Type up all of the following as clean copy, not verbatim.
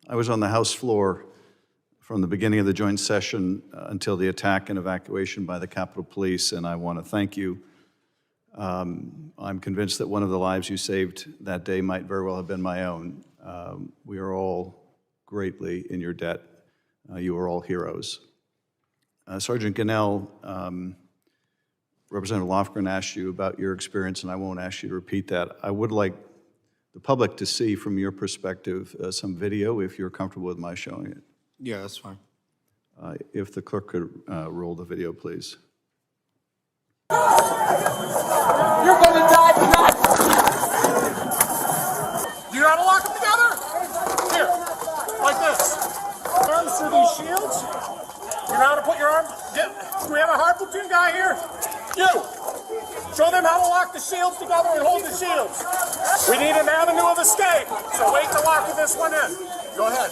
I was on the House floor from the beginning of the joint session until the attack and evacuation by the Capitol Police, and I want to thank you. I'm convinced that one of the lives you saved that day might very well have been my own. We are all greatly in your debt. You are all heroes. Sergeant Gunnell, Representative Lofgren asked you about your experience, and I won't ask you to repeat that. I would like the public to see from your perspective some video, if you're comfortable with my showing it. Yeah, that's fine. If the clerk could roll the video, please. You're gonna die tonight! You know how to lock them together? Here, like this. Arms through these shields. You know how to put your arm? Do we have a hard platoon guy here? You! Show them how to lock the shields together and hold the shields. We need an avenue of escape, so wait to lock this one in. Go ahead.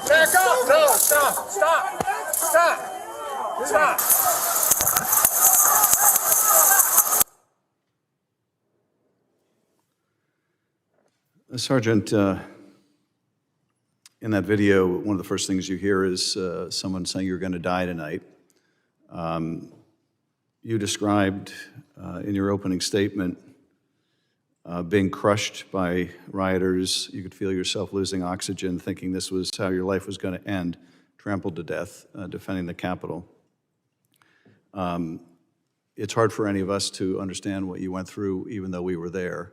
Back up! No, stop! Stop! Stop! Stop! Sergeant, in that video, one of the first things you hear is someone saying you're going to die tonight. You described in your opening statement being crushed by rioters. You could feel yourself losing oxygen, thinking this was how your life was going to end, trampled to death, defending the Capitol. It's hard for any of us to understand what you went through, even though we were there.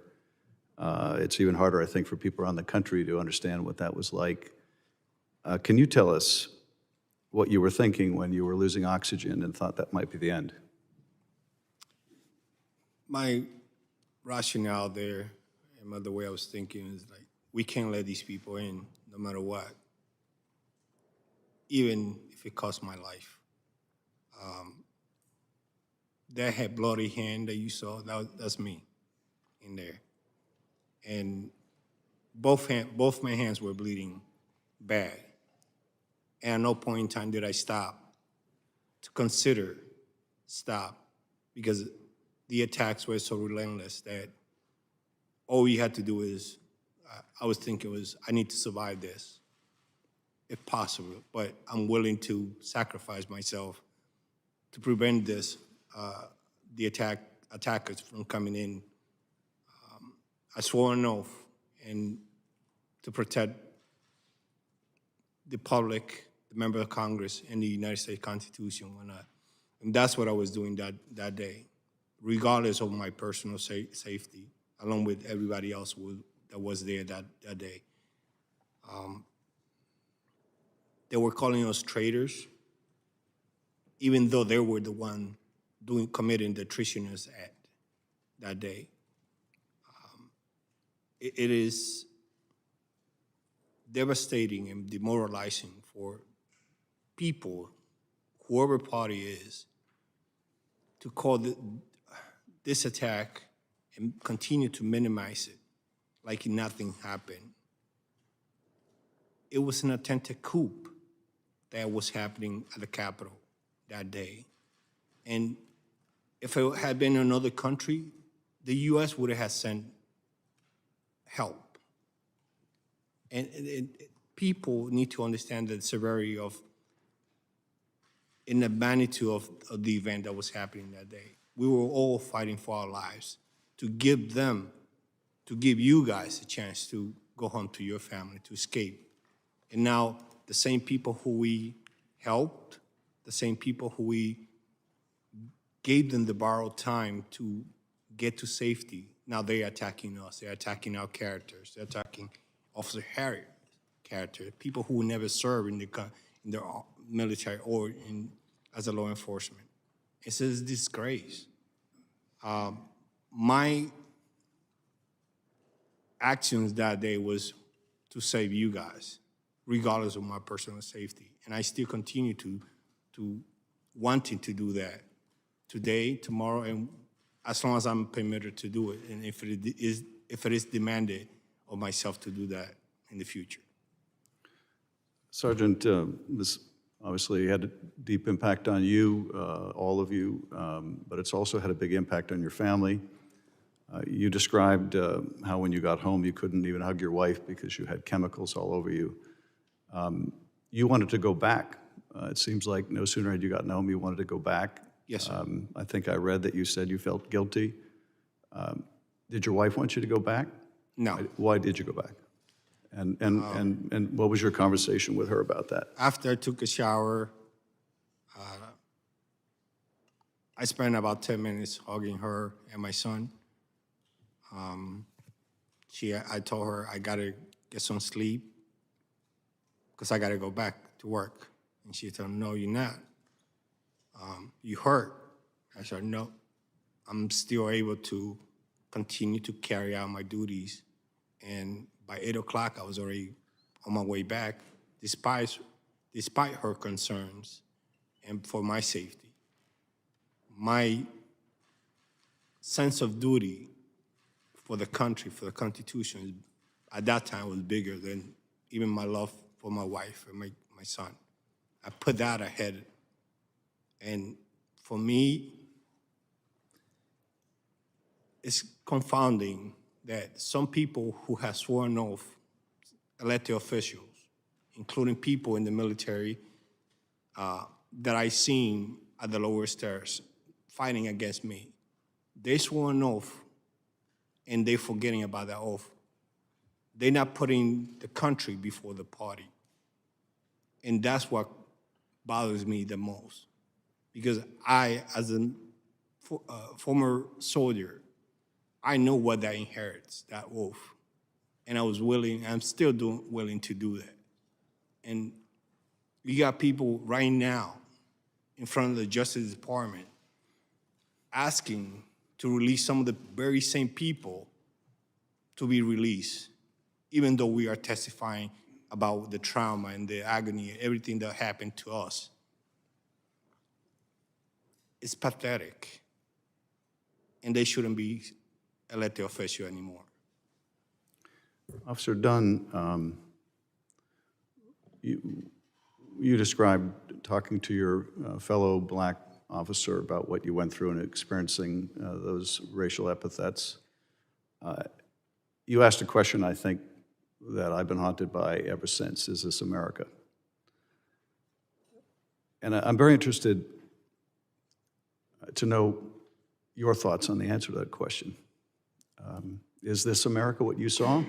It's even harder, I think, for people around the country to understand what that was like. Can you tell us what you were thinking when you were losing oxygen and thought that might be the end? My rationale there and the way I was thinking is like, we can't let these people in no matter what, even if it costs my life. That had bloody hand that you saw, that's me in there. And both my hands were bleeding bad. And at no point in time did I stop to consider stop, because the attacks were so relentless that all we had to do is, I was thinking was, I need to survive this, if possible, but I'm willing to sacrifice myself to prevent this, the attackers from coming in. I swore an oath and to protect the public, the member of Congress, and the United States Constitution. And that's what I was doing that day, regardless of my personal safety, along with everybody else that was there that day. They were calling us traitors, even though they were the one committing the treasonous act that day. It is devastating and demoralizing for people, whoever party is, to call this attack and continue to minimize it like nothing happened. It was an attempted coup that was happening at the Capitol that day. And if it had been another country, the U.S. would have sent help. And people need to understand the severity of and the magnitude of the event that was happening that day. We were all fighting for our lives to give you guys a chance to go home to your family, to escape. And now the same people who we helped, the same people who we gave them the borrowed time to get to safety, now they're attacking us. They're attacking our characters. They're attacking Officer Harriet's character, people who never served in the military or as a law enforcement. It's a disgrace. My actions that day was to save you guys, regardless of my personal safety. And I still continue to wanting to do that today, tomorrow, and as long as I'm permitted to do it, and if it is demanded of myself to do that in the future. Sergeant, this obviously had a deep impact on you, all of you, but it's also had a big impact on your family. You described how when you got home you couldn't even hug your wife because you had chemicals all over you. You wanted to go back. It seems like no sooner had you gotten home, you wanted to go back. Yes, sir. I think I read that you said you felt guilty. Did your wife want you to go back? No. Why did you go back? And what was your conversation with her about that? After I took a shower, I spent about 10 minutes hugging her and my son. I told her I gotta get some sleep because I gotta go back to work. And she told me, no, you're not. You hurt. I said, no, I'm still able to continue to carry out my duties. And by 8 o'clock, I was already on my way back, despite her concerns and for my safety. My sense of duty for the country, for the Constitution, at that time was bigger than even my love for my wife and my son. I put that ahead. And for me, it's confounding that some people who have sworn oath, elected officials, including people in the military that I seen at the lower stairs fighting against me, they swore an oath and they're forgetting about that oath. They're not putting the country before the party. And that's what bothers me the most. Because I, as a former soldier, I know what that inherits, that oath. And I was willing, I'm still willing to do that. And you got people right now in front of the Justice Department asking to release some of the very same people to be released, even though we are testifying about the trauma and the agony, everything that happened to us. It's pathetic. And they shouldn't be elected official anymore. Officer Dunn, you described talking to your fellow black officer about what you went through and experiencing those racial epithets. You asked a question, I think, that I've been haunted by ever since: is this America? And I'm very interested to know your thoughts on the answer to that question. Is this America what you saw?